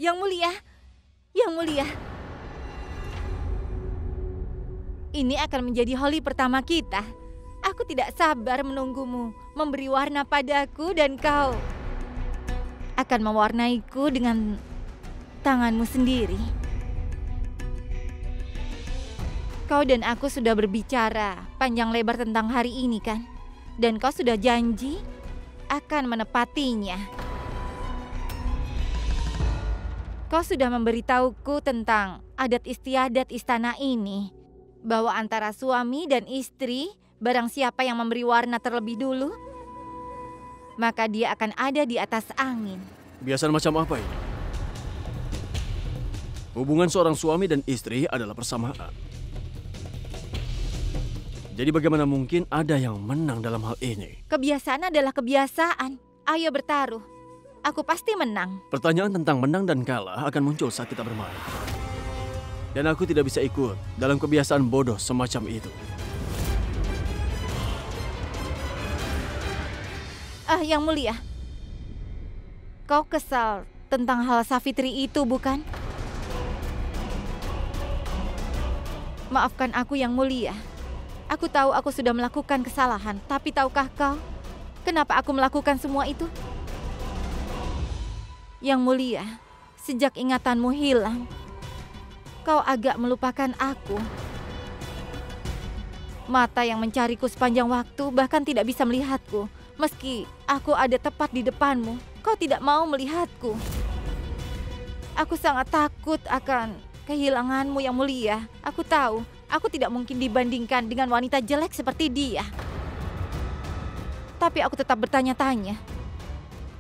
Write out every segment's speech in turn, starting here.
Yang mulia, yang mulia. Ini akan menjadi holi pertama kita. Aku tidak sabar menunggumu, memberi warna padaku dan kau akan mewarnaiku dengan tanganmu sendiri. Kau dan aku sudah berbicara panjang lebar tentang hari ini kan? Dan kau sudah janji akan menepatinya. Kau sudah memberitahuku tentang adat istiadat istana ini. Bahwa antara suami dan istri, barang siapa yang memberi warna terlebih dulu, maka dia akan ada di atas angin. Kebiasaan macam apa ini? Hubungan seorang suami dan istri adalah persamaan. Jadi bagaimana mungkin ada yang menang dalam hal ini? Kebiasaan adalah kebiasaan. Ayo bertaruh. Aku pasti menang. Pertanyaan tentang menang dan kalah akan muncul saat kita bermain. Dan aku tidak bisa ikut dalam kebiasaan bodoh semacam itu. Yang mulia. Kau kesal tentang hal Safitri itu, bukan? Maafkan aku, yang mulia. Aku tahu aku sudah melakukan kesalahan, tapi tahukah kau kenapa aku melakukan semua itu? Yang mulia, sejak ingatanmu hilang, kau agak melupakan aku. Mata yang mencariku sepanjang waktu bahkan tidak bisa melihatku. Meski aku ada tepat di depanmu, kau tidak mau melihatku. Aku sangat takut akan kehilanganmu, yang mulia. Aku tahu, aku tidak mungkin dibandingkan dengan wanita jelek seperti dia. Tapi aku tetap bertanya-tanya.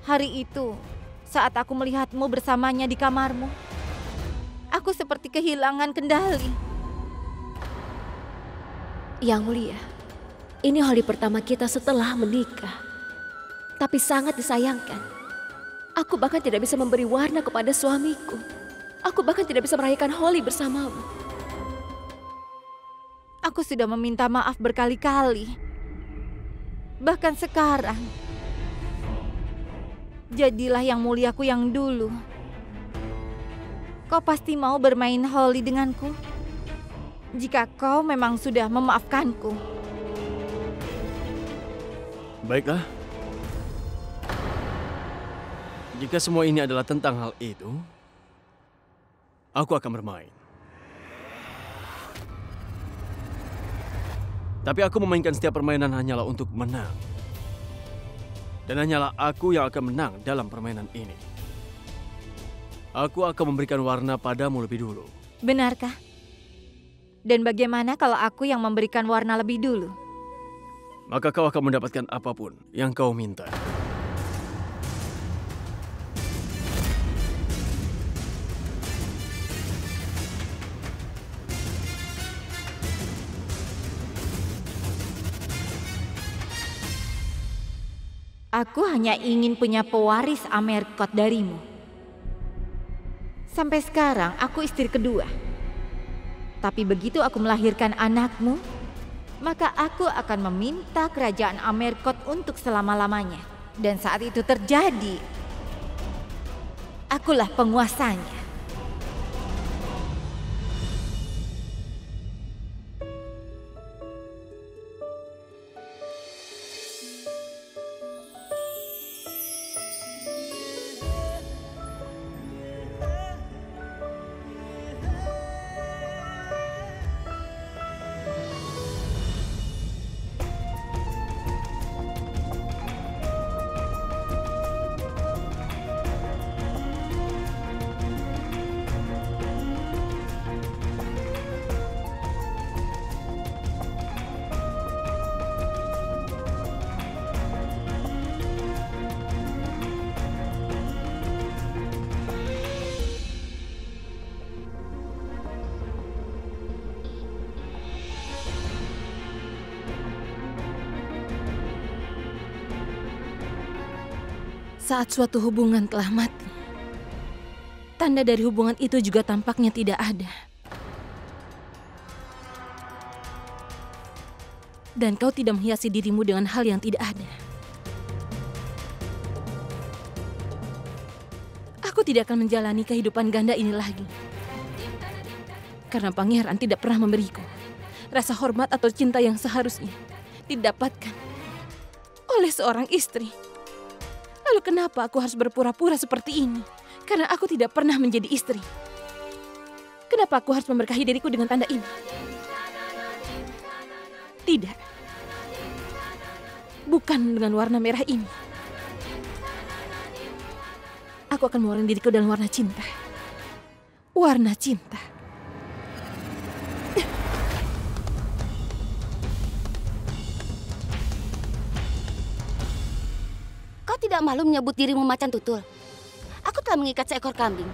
Hari itu, saat aku melihatmu bersamanya di kamarmu, aku seperti kehilangan kendali. Yang mulia, ini holi pertama kita setelah menikah. Tapi sangat disayangkan, aku bahkan tidak bisa memberi warna kepada suamiku. Aku bahkan tidak bisa merayakan holi bersamamu. Aku sudah meminta maaf berkali-kali. Bahkan sekarang, jadilah yang muliaku yang dulu. Kau pasti mau bermain holi denganku jika kau memang sudah memaafkanku. Baiklah. Jika semua ini adalah tentang hal itu, aku akan bermain. Tapi aku memainkan setiap permainan hanyalah untuk menang. Dan hanyalah aku yang akan menang dalam permainan ini. Aku akan memberikan warna padamu lebih dulu. Benarkah? Dan bagaimana kalau aku yang memberikan warna lebih dulu? Maka kau akan mendapatkan apapun yang kau minta. Aku hanya ingin punya pewaris Amerkot darimu. Sampai sekarang aku istri kedua. Tapi begitu aku melahirkan anakmu, maka aku akan meminta kerajaan Amerkot untuk selama-lamanya. Dan saat itu terjadi, akulah penguasanya. Saat suatu hubungan telah mati, tanda dari hubungan itu juga tampaknya tidak ada. Dan kau tidak menghiasi dirimu dengan hal yang tidak ada. Aku Aku tidak akan menjalani kehidupan ganda ini lagi. Karena pangeran tidak pernah memberiku rasa hormat atau cinta yang seharusnya didapatkan oleh seorang istri. Lalu kenapa aku harus berpura-pura seperti ini? Karena aku tidak pernah menjadi istri. Kenapa aku harus memberkahi diriku dengan tanda ini? Tidak. Bukan dengan warna merah ini. Aku akan mewarnai diriku dalam warna cinta. Warna cinta. Kau tidak malu menyebut dirimu macan tutul? Aku telah mengikat seekor kambing.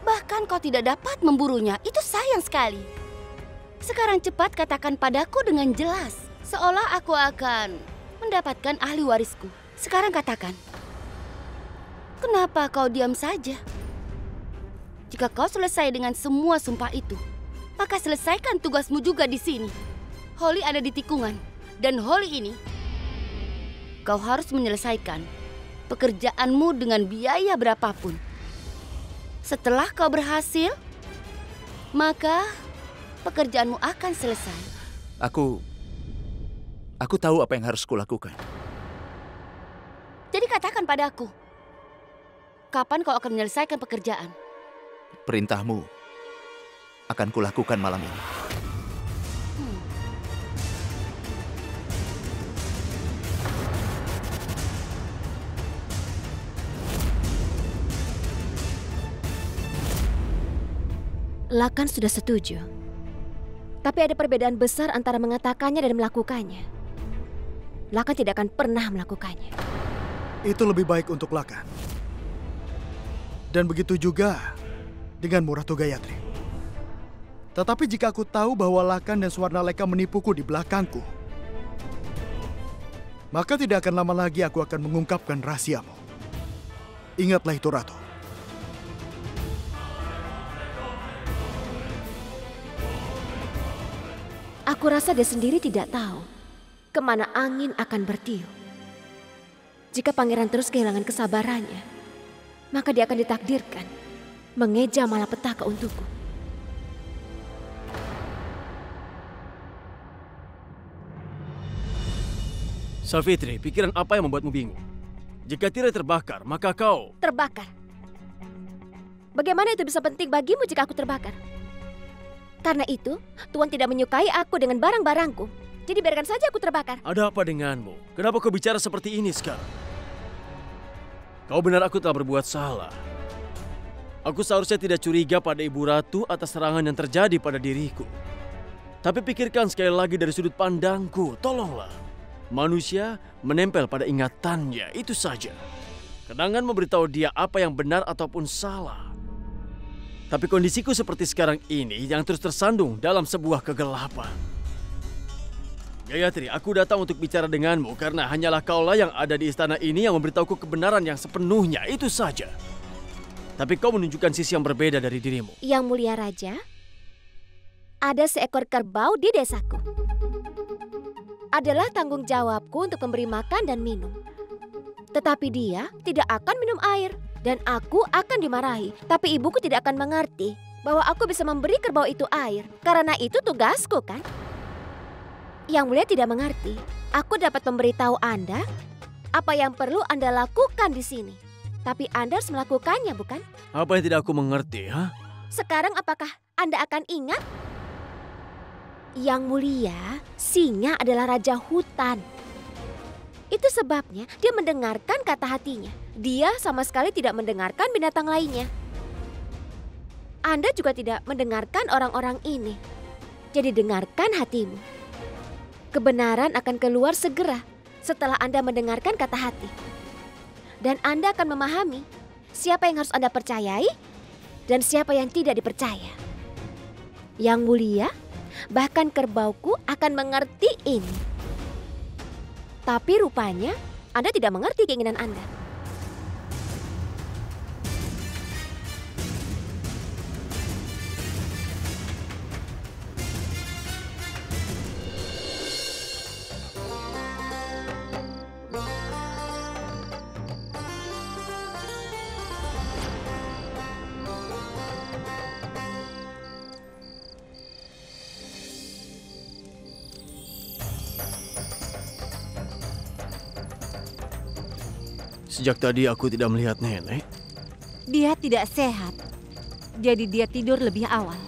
Bahkan kau tidak dapat memburunya. Itu sayang sekali. Sekarang cepat katakan padaku dengan jelas. Seolah aku akan mendapatkan ahli warisku. Sekarang katakan. Kenapa kau diam saja? Jika kau selesai dengan semua sumpah itu, maka selesaikan tugasmu juga di sini. Holly ada di tikungan. Dan Holly ini, kau harus menyelesaikan pekerjaanmu dengan biaya berapapun. Setelah kau berhasil, maka pekerjaanmu akan selesai. Aku tahu apa yang harus kulakukan. Jadi katakan padaku, kapan kau akan menyelesaikan pekerjaan? Perintahmu akan kulakukan malam ini. Lakan sudah setuju. Tapi ada perbedaan besar antara mengatakannya dan melakukannya. Lakan tidak akan pernah melakukannya. Itu lebih baik untuk Lakan. Dan begitu juga denganmu, Ratu Gayatri. Tetapi jika aku tahu bahwa Lakan dan Swarnaleka menipuku di belakangku, maka tidak akan lama lagi aku akan mengungkapkan rahasiamu. Ingatlah itu, Ratu. Aku rasa dia sendiri tidak tahu kemana angin akan bertiup. Jika pangeran terus kehilangan kesabarannya, maka dia akan ditakdirkan mengeja malapetaka untukku. Savitri, pikiran apa yang membuatmu bingung? Jika tirai terbakar, maka kau... Terbakar? Bagaimana itu bisa penting bagimu jika aku terbakar? Karena itu, Tuan tidak menyukai aku dengan barang-barangku. Jadi biarkan saja aku terbakar. Ada apa denganmu? Kenapa kau bicara seperti ini sekarang? Kau benar, aku telah berbuat salah. Aku seharusnya tidak curiga pada Ibu Ratu atas serangan yang terjadi pada diriku. Tapi pikirkan sekali lagi dari sudut pandangku, tolonglah. Manusia menempel pada ingatannya, itu saja. Kenangan memberitahu dia apa yang benar ataupun salah. Tapi kondisiku seperti sekarang ini yang terus tersandung dalam sebuah kegelapan. Gayatri, aku datang untuk bicara denganmu karena hanyalah kaulah yang ada di istana ini yang memberitahuku kebenaran yang sepenuhnya, itu saja. Tapi kau menunjukkan sisi yang berbeda dari dirimu. Yang mulia raja, ada seekor kerbau di desaku. Adalah tanggung jawabku untuk memberi makan dan minum. Tetapi dia tidak akan minum air. Dan aku akan dimarahi, tapi ibuku tidak akan mengerti bahwa aku bisa memberi kerbau itu air. Karena itu tugasku, kan? Yang mulia tidak mengerti. Aku dapat memberitahu Anda apa yang perlu Anda lakukan di sini. Tapi Anda harus melakukannya, bukan? Apa yang tidak aku mengerti, ha? Sekarang apakah Anda akan ingat? Yang mulia, singa adalah raja hutan. Itu sebabnya dia mendengarkan kata hatinya. Dia sama sekali tidak mendengarkan binatang lainnya. Anda juga tidak mendengarkan orang-orang ini. Jadi dengarkan hatimu. Kebenaran akan keluar segera setelah Anda mendengarkan kata hati. Dan Anda akan memahami siapa yang harus Anda percayai dan siapa yang tidak dipercaya. Yang mulia, bahkan kerbauku akan mengerti ini. Tapi rupanya Anda tidak mengerti keinginan Anda. Sejak tadi aku tidak melihat nenek. Dia tidak sehat. Jadi dia tidur lebih awal.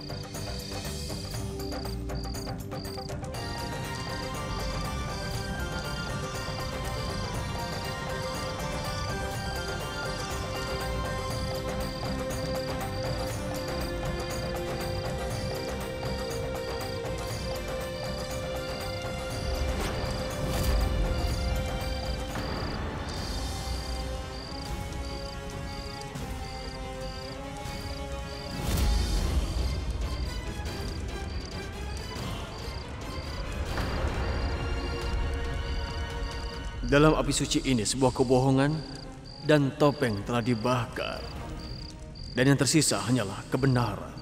Dalam api suci ini sebuah kebohongan dan topeng telah dibakar. Dan yang tersisa hanyalah kebenaran.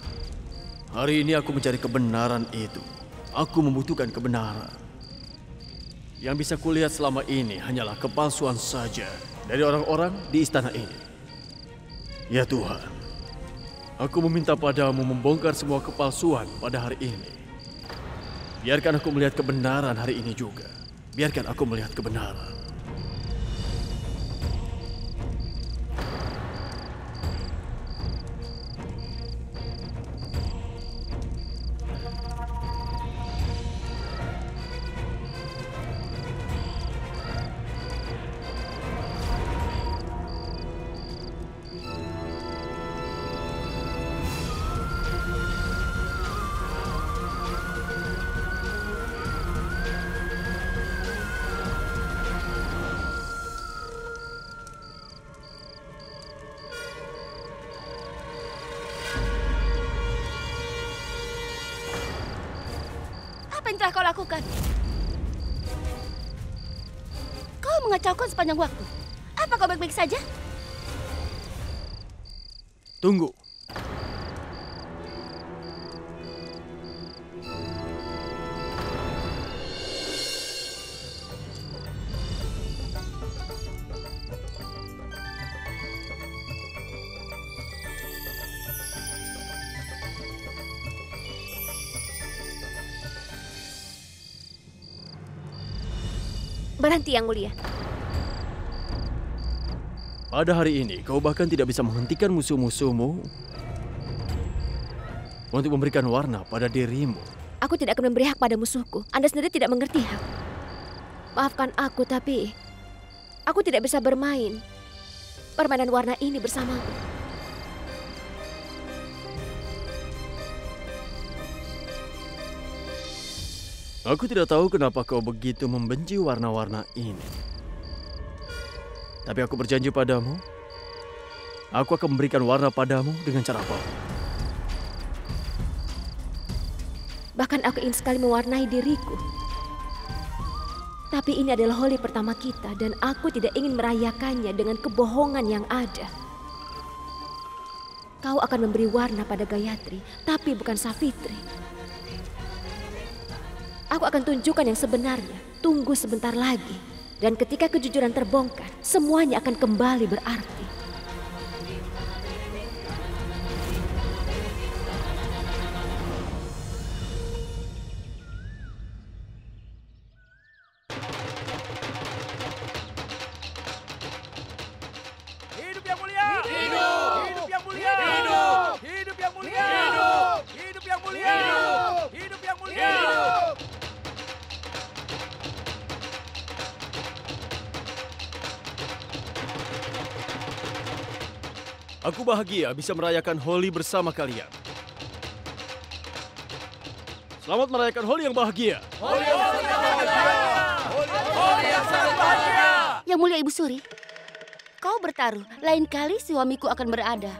Hari ini aku mencari kebenaran itu. Aku membutuhkan kebenaran. Yang bisa kulihat selama ini hanyalah kepalsuan saja dari orang-orang di istana ini. Ya Tuhan, aku meminta padamu membongkar semua kepalsuan pada hari ini. Biarkan aku melihat kebenaran hari ini juga. Biarkan aku melihat kebenaran. Apa yang telah kau lakukan? Kau mengacaukan sepanjang waktu. Apa kau baik-baik saja? Tunggu. Berhenti, Yang Mulia. Pada hari ini, kau bahkan tidak bisa menghentikan musuh-musuhmu untuk memberikan warna pada dirimu. Aku tidak akan memberi hak pada musuhku. Anda sendiri tidak mengerti hak. Maafkan aku, tapi aku tidak bisa bermain permainan warna ini bersamamu. Aku tidak tahu kenapa kau begitu membenci warna-warna ini. Tapi aku berjanji padamu, aku akan memberikan warna padamu dengan cara apapun. Bahkan aku ingin sekali mewarnai diriku. Tapi ini adalah Holi pertama kita dan aku tidak ingin merayakannya dengan kebohongan yang ada. Kau akan memberi warna pada Gayatri, tapi bukan Savitri. Aku akan tunjukkan yang sebenarnya. Tunggu sebentar lagi. Dan ketika kejujuran terbongkar, semuanya akan kembali berarti. Hidup yang mulia! Hidup! Hidup yang mulia! Hidup! Hidup yang mulia! Hidup! Hidup yang mulia! Hidup! Hidup yang mulia! Hidup! Aku bahagia bisa merayakan Holi bersama kalian. Selamat merayakan Holi yang bahagia. Holi yang bahagia! Holi yang sangat bahagia! Yang Mulia Ibu Suri, kau bertaruh lain kali suamiku akan berada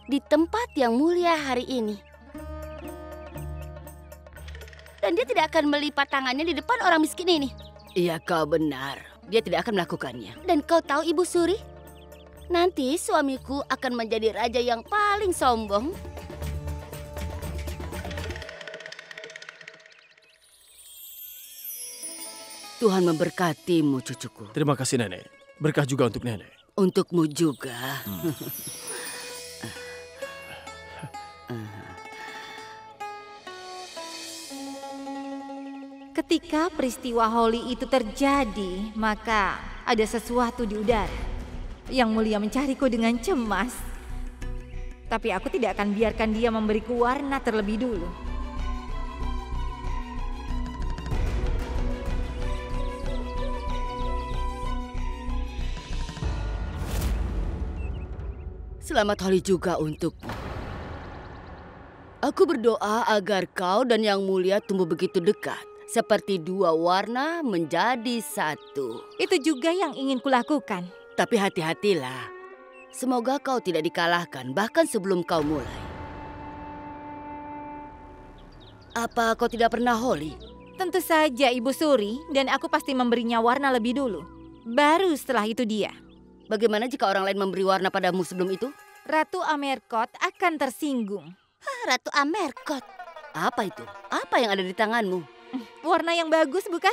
di tempat yang mulia hari ini. Dan dia tidak akan melipat tangannya di depan orang miskin ini. Iya, kau benar. Dia tidak akan melakukannya. Dan kau tahu Ibu Suri, nanti suamiku akan menjadi raja yang paling sombong. Tuhan memberkatimu, cucuku. Terima kasih, Nenek. Berkah juga untuk Nenek. Untukmu juga. Ketika peristiwa Holi itu terjadi, maka ada sesuatu di udara. Yang Mulia mencariku dengan cemas. Tapi aku tidak akan biarkan dia memberiku warna terlebih dulu. Selamat Holi juga untukmu. Aku berdoa agar kau dan Yang Mulia tumbuh begitu dekat. Seperti dua warna menjadi satu. Itu juga yang ingin kulakukan. Tapi hati-hatilah. Semoga kau tidak dikalahkan bahkan sebelum kau mulai. Apa kau tidak pernah Holi? Tentu saja Ibu Suri, dan aku pasti memberinya warna lebih dulu. Baru setelah itu dia. Bagaimana jika orang lain memberi warna padamu sebelum itu? Ratu Amerkot akan tersinggung. Ratu Amerkot. Apa itu? Apa yang ada di tanganmu? Warna yang bagus, bukan?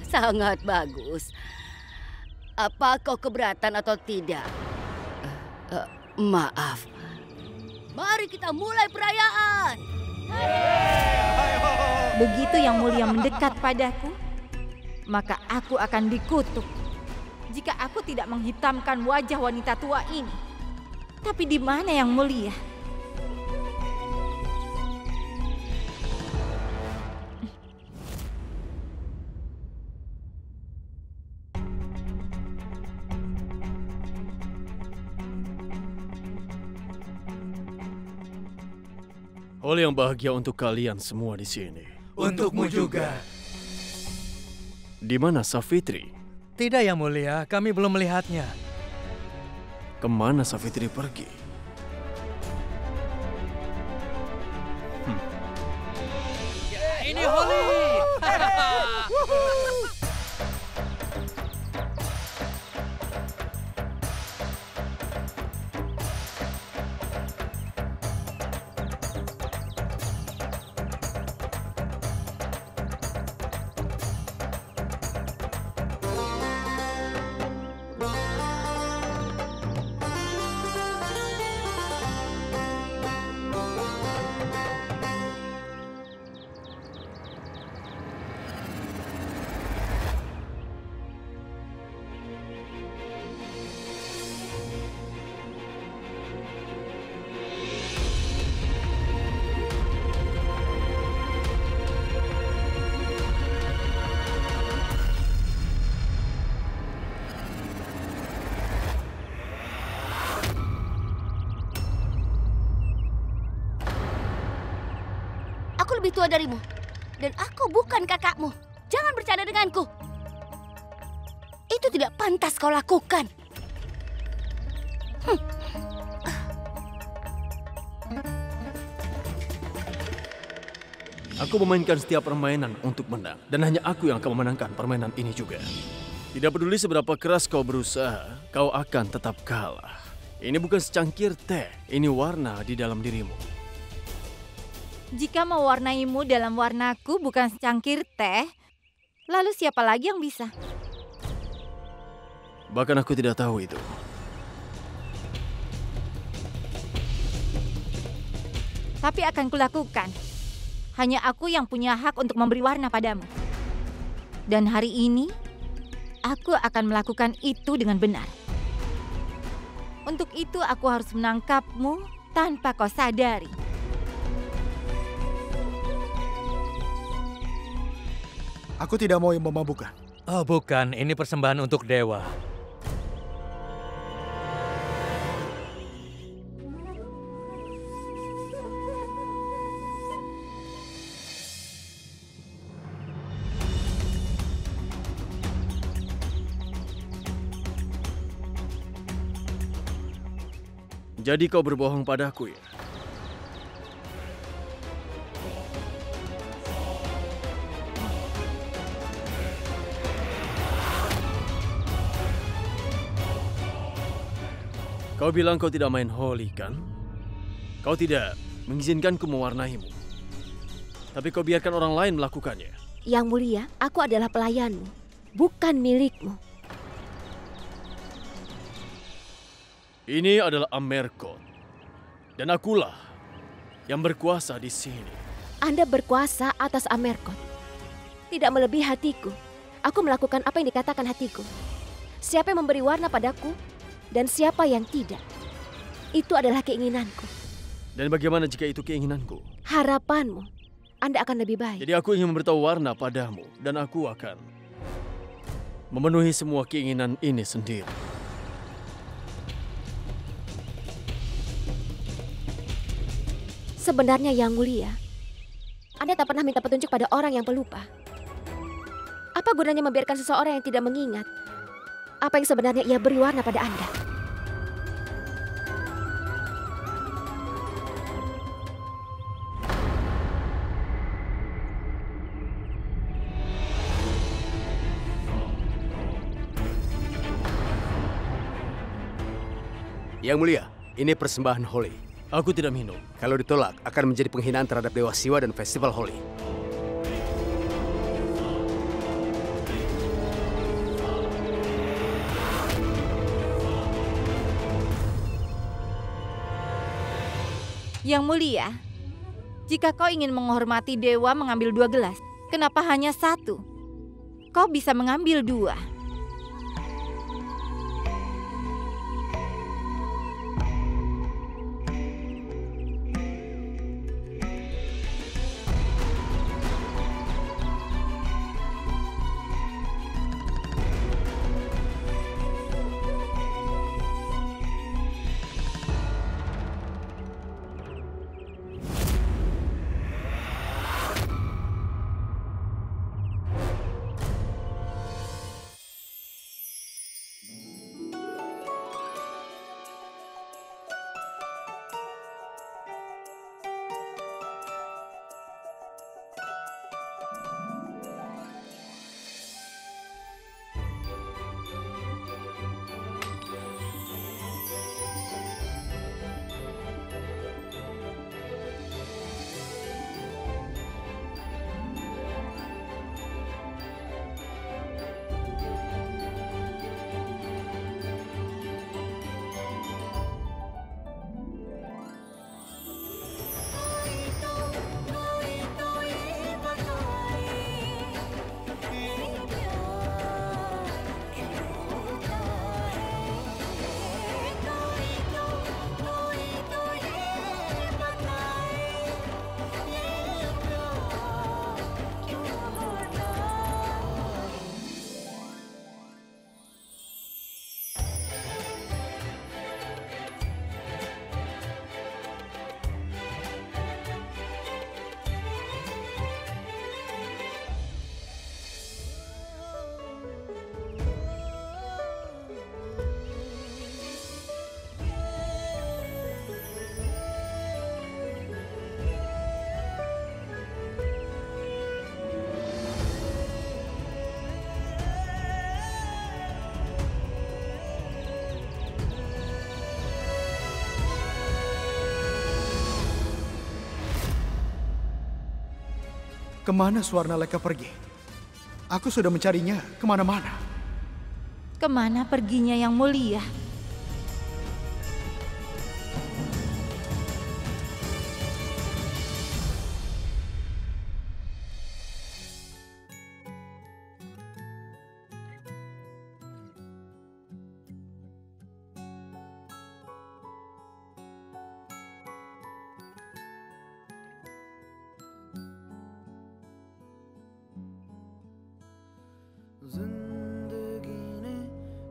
Sangat bagus. Apa kau keberatan atau tidak? Maaf. Mari kita mulai perayaan. Begitu Yang Mulia mendekat padaku, maka aku akan dikutuk. Jika aku tidak menghitamkan wajah wanita tua ini. Tapi di mana Yang Mulia? Holi yang bahagia untuk kalian semua di sini. Untukmu juga. Di mana Savitri? Tidak, Yang Mulia, kami belum melihatnya. Kemana Savitri pergi? Ini Holi. Aku lebih tua darimu. Dan aku bukan kakakmu. Jangan bercanda denganku. Itu tidak pantas kau lakukan. Aku memainkan setiap permainan untuk menang. Dan hanya aku yang akan memenangkan permainan ini juga. Tidak peduli seberapa keras kau berusaha, kau akan tetap kalah. Ini bukan secangkir teh, ini warna di dalam dirimu. Jika mewarnaimu dalam warnaku bukan secangkir teh, lalu siapa lagi yang bisa? Bahkan aku tidak tahu itu. Tapi akan kulakukan. Hanya aku yang punya hak untuk memberi warna padamu. Dan hari ini, aku akan melakukan itu dengan benar. Untuk itu aku harus menangkapmu tanpa kau sadari. Aku tidak mau yang memabukkan. Oh bukan, ini persembahan untuk dewa. Jadi kau berbohong padaku ya? Kau bilang kau tidak main Holi, kan? Kau tidak mengizinkanku mewarnaimu. Tapi kau biarkan orang lain melakukannya. Yang Mulia, aku adalah pelayanmu, bukan milikmu. Ini adalah Amerkot. Dan akulah yang berkuasa di sini. Anda berkuasa atas Amerkot. Tidak melebihi hatiku. Aku melakukan apa yang dikatakan hatiku. siapa yang memberi warna padaku dan siapa yang tidak. Itu adalah keinginanku. Dan bagaimana jika itu keinginanku? Harapanmu, Anda akan lebih baik. Jadi aku ingin memberitahu warna padamu dan aku akan memenuhi semua keinginan ini sendiri. Sebenarnya Yang Mulia, Anda tak pernah minta petunjuk pada orang yang pelupa. Apa gunanya membiarkan seseorang yang tidak mengingat apa yang sebenarnya ia beri warna pada Anda? Yang Mulia, ini persembahan Holi. Aku tidak minum. Kalau ditolak, akan menjadi penghinaan terhadap Dewa Siwa dan Festival Holi. Yang Mulia, jika kau ingin menghormati dewa mengambil 2 gelas, kenapa hanya 1? Kau bisa mengambil 2. Kemana Swarnaleka pergi? Aku sudah mencarinya kemana-mana. Kemana perginya Yang Mulia? जिंदगी ने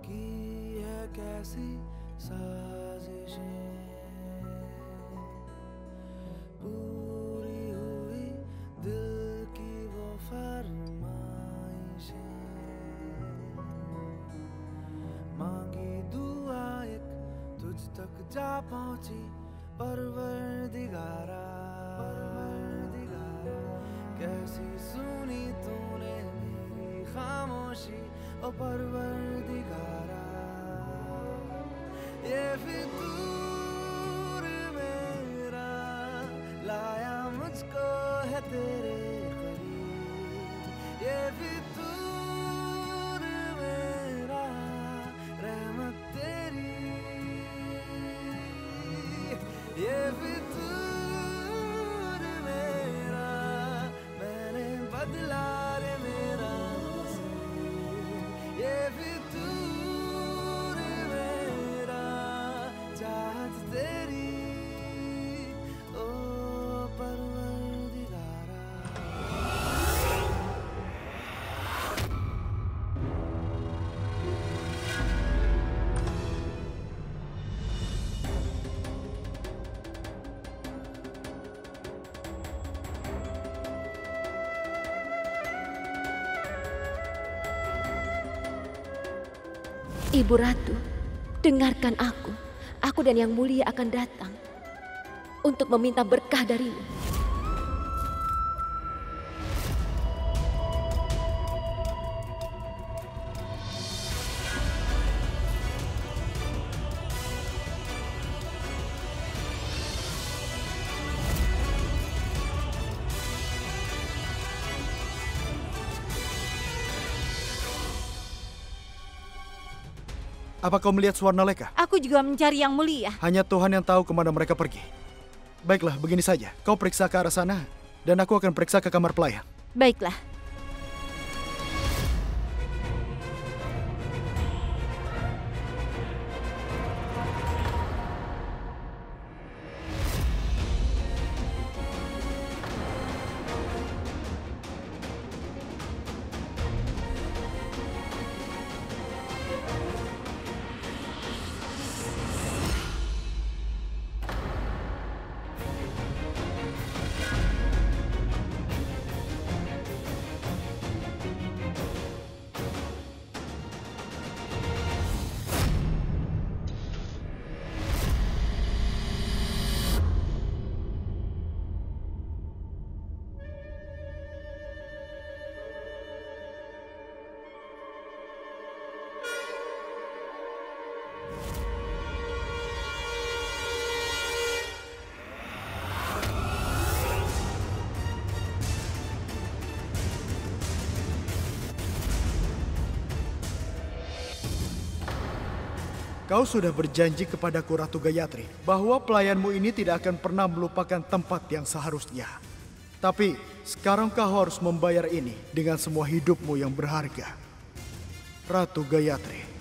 की है कैसी साजिशें, पूरी हुई दिल की वो फरमाइशें, मांगी दुआ एक तुझ तक जा पहुंची परवरदिगारा, कैसी सुनी तूने खामोशी ओ परवरदिगारा, ये फितूर मेरा लाया मुझको है तेरे करीब, ये फितूर मेरा रहमत तेरी, ये फितूर मेरा मैंने बदला रे मेरा, ये फितूर तेरी ओ परवरदिगारा। Ibu Ratu, dengarkan aku. Aku dan Yang Mulia akan datang untuk meminta berkah darimu. Apa kau melihat Swarnaleka? Aku juga mencari Yang Mulia. Hanya Tuhan yang tahu kemana mereka pergi. Baiklah, begini saja. Kau periksa ke arah sana, dan aku akan periksa ke kamar pelayan. Baiklah. Kau sudah berjanji kepadaku Ratu Gayatri bahwa pelayanmu ini tidak akan pernah melupakan tempat yang seharusnya. Tapi sekarang kau harus membayar ini dengan semua hidupmu yang berharga. Ratu Gayatri.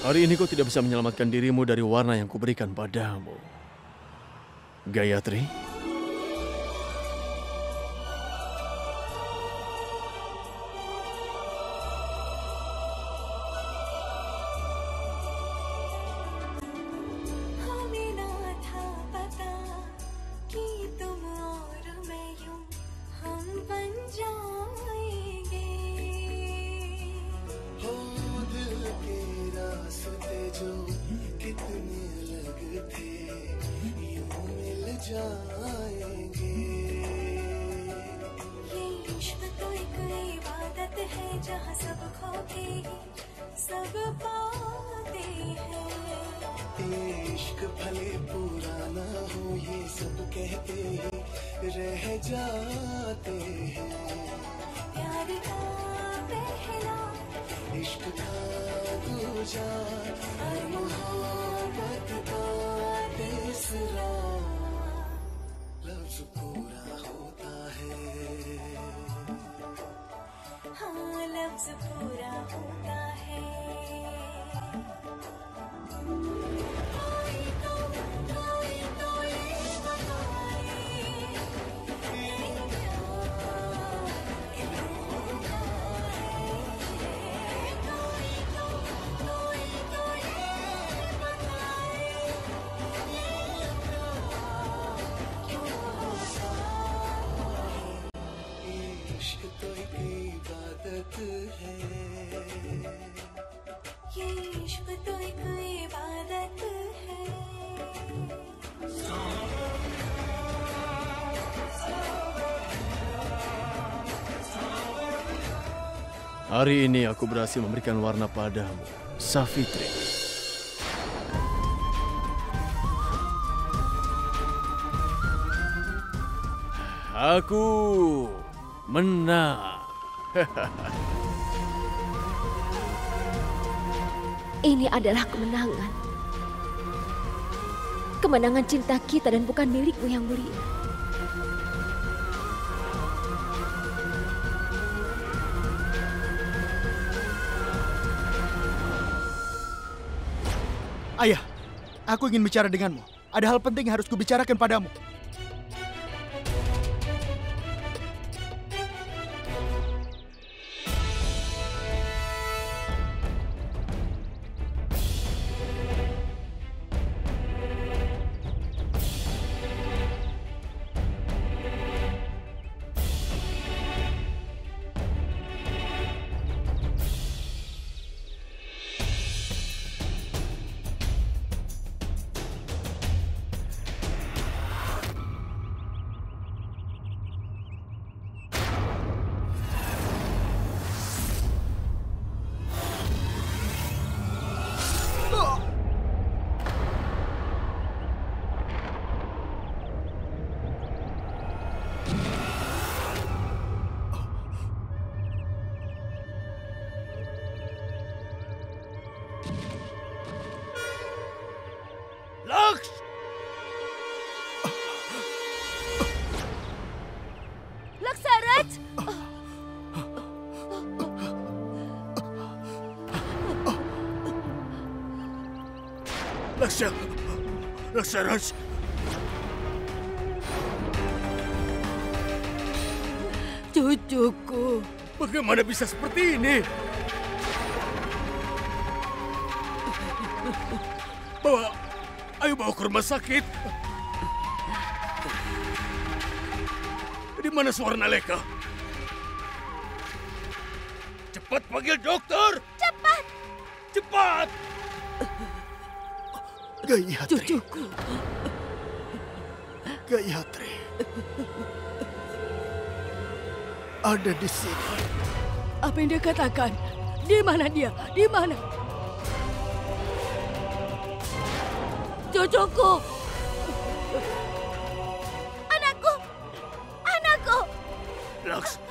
Hari ini kau tidak bisa menyelamatkan dirimu dari warna yang kuberikan padamu. Gayatri? Hari ini aku berhasil memberikan warna padamu, Savitri. Aku menang. Ini adalah kemenangan. Kemenangan cinta kita dan bukan milikmu yang mulia. Ayah, aku ingin bicara denganmu. Ada hal penting yang harus kubicarakan padamu. Lux! Laksarat! Laksarat! Cucuku. Bagaimana bisa seperti ini? Ayo bawa ke rumah sakit. Di mana Swarnaleka? Cepat panggil dokter! Cepat! Cepat! Gayatri. Cucuku. Gayatri. Ada di sini. Apa yang dia katakan? Di mana dia? Di mana? Cucuku. Anakku. Anakku.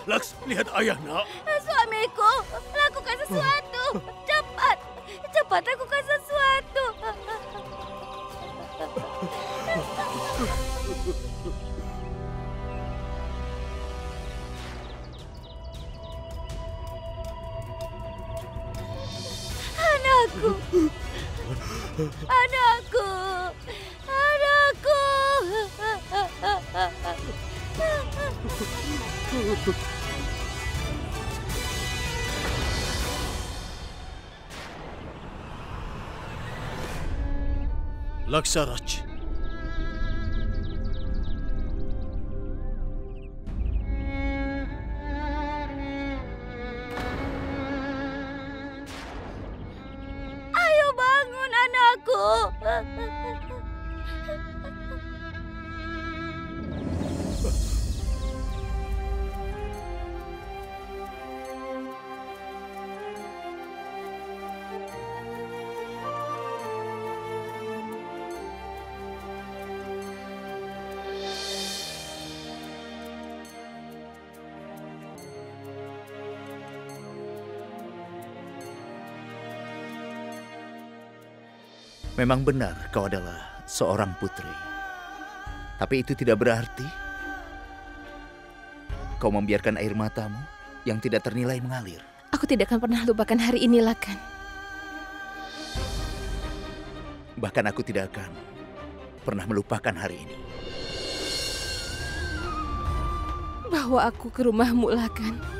Lux, lihat ayah, nak. Suamiku, lakukan sesuatu. Cepat. Cepat lakukan sesuatu. Anakku. Anakku. Anakku. Laksaraj. Ayo bangun anakku. Memang benar kau adalah seorang putri. Tapi itu tidak berarti kau membiarkan air matamu yang tidak ternilai mengalir. Aku tidak akan pernah lupakan hari ini, Lakan. Bahkan aku tidak akan pernah melupakan hari ini. Bawa aku ke rumahmu, Lakan.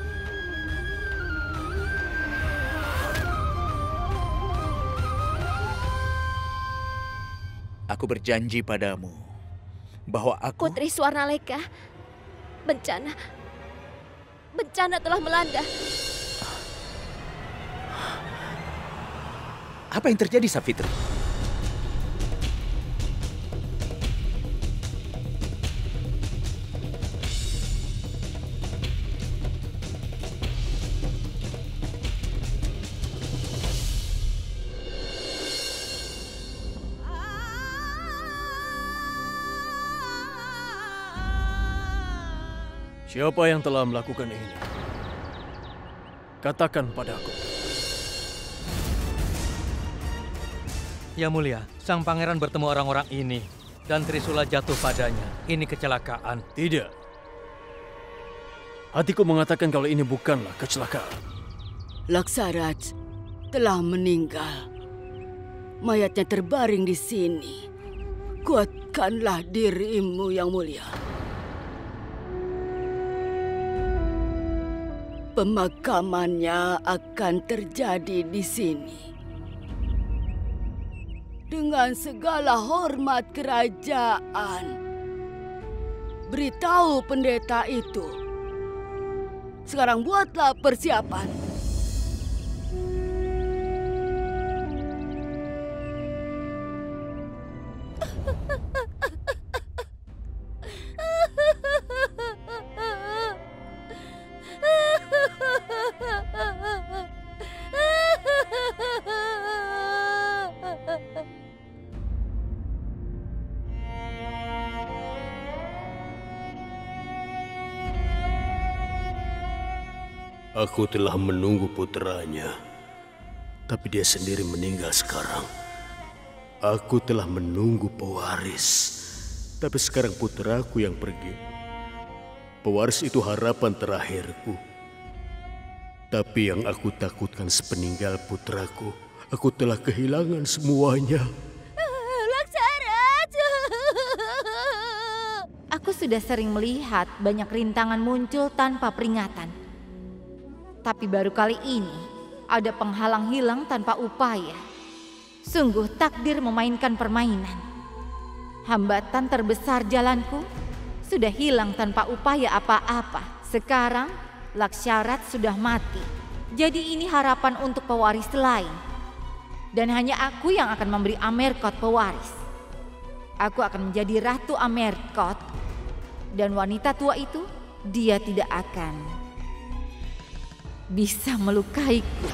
Aku berjanji padamu bahwa aku... Putri Swarnaleka, bencana telah melanda. Apa yang terjadi, Savitri? Siapa yang telah melakukan ini? Katakan padaku. Ya mulia, sang pangeran bertemu orang-orang ini dan Trisula jatuh padanya. Ini kecelakaan. Tidak. Hatiku mengatakan kalau ini bukanlah kecelakaan. Laksaraj telah meninggal. Mayatnya terbaring di sini. Kuatkanlah dirimu yang mulia. Pemakamannya akan terjadi di sini. Dengan segala hormat kerajaan. Beritahu pendeta itu. Sekarang buatlah persiapan. Aku telah menunggu putranya, tapi dia sendiri meninggal sekarang. Aku telah menunggu pewaris, tapi sekarang putraku yang pergi. Pewaris itu harapan terakhirku. Tapi yang aku takutkan sepeninggal putraku, aku telah kehilangan semuanya. Laksaraj! Aku sudah sering melihat banyak rintangan muncul tanpa peringatan. Tapi baru kali ini ada penghalang hilang tanpa upaya. Sungguh takdir memainkan permainan. Hambatan terbesar jalanku sudah hilang tanpa upaya apa-apa. Sekarang Laksyarat sudah mati. Jadi ini harapan untuk pewaris lain. Dan hanya aku yang akan memberi Amerkot pewaris. Aku akan menjadi Ratu Amerkot. Dan wanita tua itu, dia tidak akan bisa melukaiku.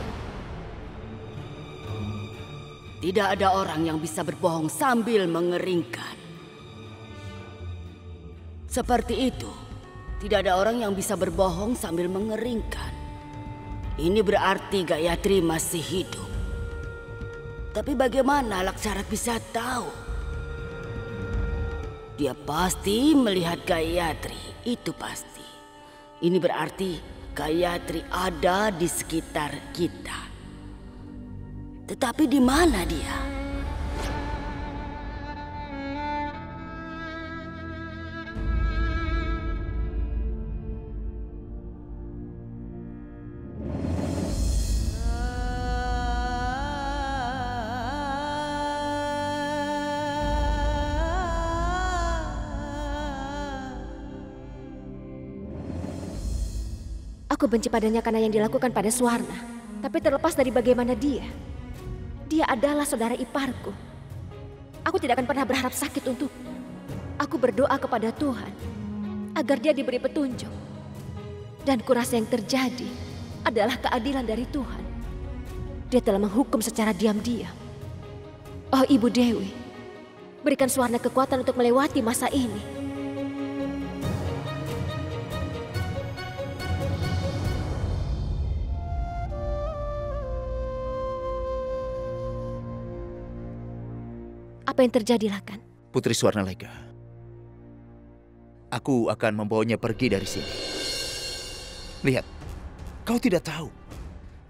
Tidak ada orang yang bisa berbohong sambil mengeringkan. Seperti itu, tidak ada orang yang bisa berbohong sambil mengeringkan. Ini berarti Gayatri masih hidup. Tapi bagaimana Laksyarat bisa tahu? Dia pasti melihat Gayatri, itu pasti. Ini berarti Gayatri ada di sekitar kita. Tetapi di mana dia? Aku benci padanya karena yang dilakukan pada Suwarna. Tapi terlepas dari bagaimana dia adalah saudara iparku. Aku tidak akan pernah berharap sakit untuk. Aku berdoa kepada Tuhan agar dia diberi petunjuk. Dan kurasa yang terjadi adalah keadilan dari Tuhan. Dia telah menghukum secara diam-diam. Oh Ibu Dewi, berikan Suwarna kekuatan untuk melewati masa ini. Apa yang terjadi, Lakan? Putri Swarnalega, aku akan membawanya pergi dari sini. Lihat, kau tidak tahu.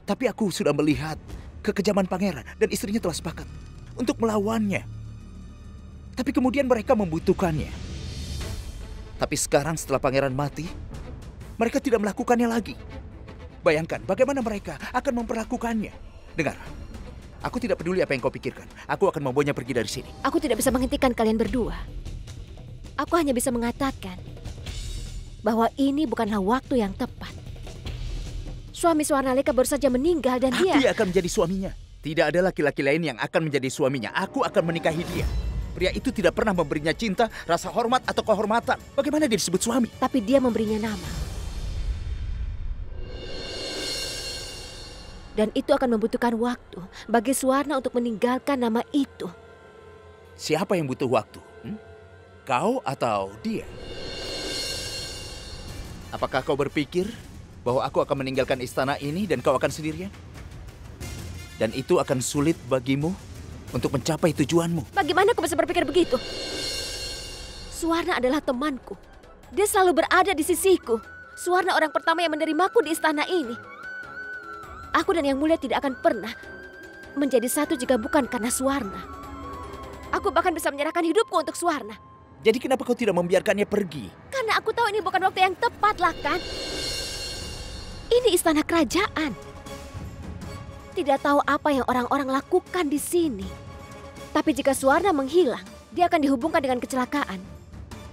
Tapi aku sudah melihat kekejaman pangeran dan istrinya telah sepakat untuk melawannya. Tapi kemudian mereka membutuhkannya. Tapi sekarang setelah pangeran mati, mereka tidak melakukannya lagi. Bayangkan bagaimana mereka akan memperlakukannya. Dengar. Aku tidak peduli apa yang kau pikirkan. Aku akan membawanya pergi dari sini. Aku tidak bisa menghentikan kalian berdua. Aku hanya bisa mengatakan bahwa ini bukanlah waktu yang tepat. Suami Swarnaleka baru saja meninggal dan dia akan menjadi suaminya. Tidak ada laki-laki lain yang akan menjadi suaminya. Aku akan menikahi dia. Pria itu tidak pernah memberinya cinta, rasa hormat atau kehormatan. Bagaimana dia disebut suami? Tapi dia memberinya nama. Dan itu akan membutuhkan waktu bagi Suwarna untuk meninggalkan nama itu. Siapa yang butuh waktu? Kau atau dia? Apakah kau berpikir bahwa aku akan meninggalkan istana ini dan kau akan sendirian? Dan itu akan sulit bagimu untuk mencapai tujuanmu. Bagaimana kau bisa berpikir begitu? Suwarna adalah temanku. Dia selalu berada di sisiku. Suwarna orang pertama yang menerimaku di istana ini. Aku dan Yang Mulia tidak akan pernah menjadi satu jika bukan karena Suwarna. Aku bahkan bisa menyerahkan hidupku untuk Suwarna. Jadi kenapa kau tidak membiarkannya pergi? Karena aku tahu ini bukan waktu yang tepat, Lakan. Ini istana kerajaan. Tidak tahu apa yang orang-orang lakukan di sini. Tapi jika Suwarna menghilang, dia akan dihubungkan dengan kecelakaan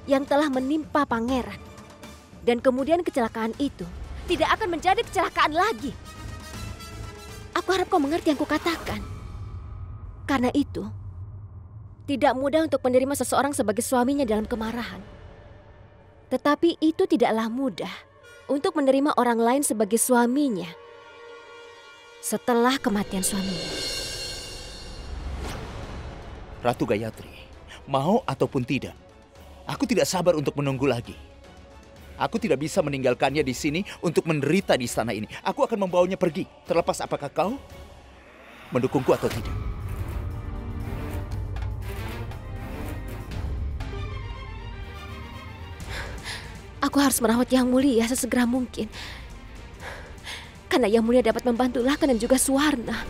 yang telah menimpa pangeran. Dan kemudian kecelakaan itu tidak akan menjadi kecelakaan lagi. Aku harap kau mengerti yang kukatakan. Karena itu, tidak mudah untuk menerima seseorang sebagai suaminya dalam kemarahan. Tetapi itu tidaklah mudah untuk menerima orang lain sebagai suaminya setelah kematian suaminya. Ratu Gayatri, mau ataupun tidak, aku tidak sabar untuk menunggu lagi. Aku tidak bisa meninggalkannya di sini untuk menderita di istana ini. Aku akan membawanya pergi, terlepas apakah kau mendukungku atau tidak. Aku harus merawat Yang Mulia sesegera mungkin. Karena Yang Mulia dapat membantu Lakan dan juga Suwarna.